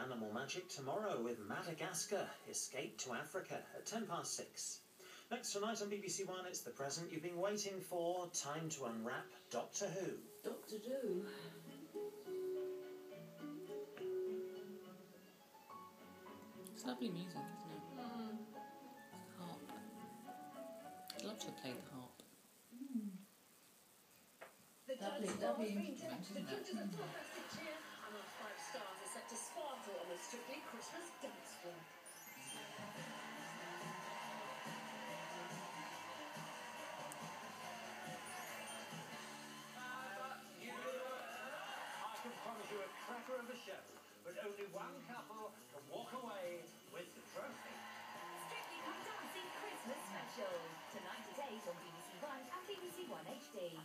Animal Magic tomorrow with Madagascar, Escape to Africa at 6:10. Next tonight on BBC One, it's the present you've been waiting for. Time to unwrap Doctor Who. Doctor Who. It's lovely music, isn't it? Harp. I'd love to play the harp. Lovely instrument, isn't it? And our 5 stars are set to sparkle on the Strictly Christmas dance floor. I can promise you a cracker of a show, but only one couple can walk away with the trophy. Strictly Come Dancing Christmas Special. Tonight at 8 on BBC One and BBC One HD.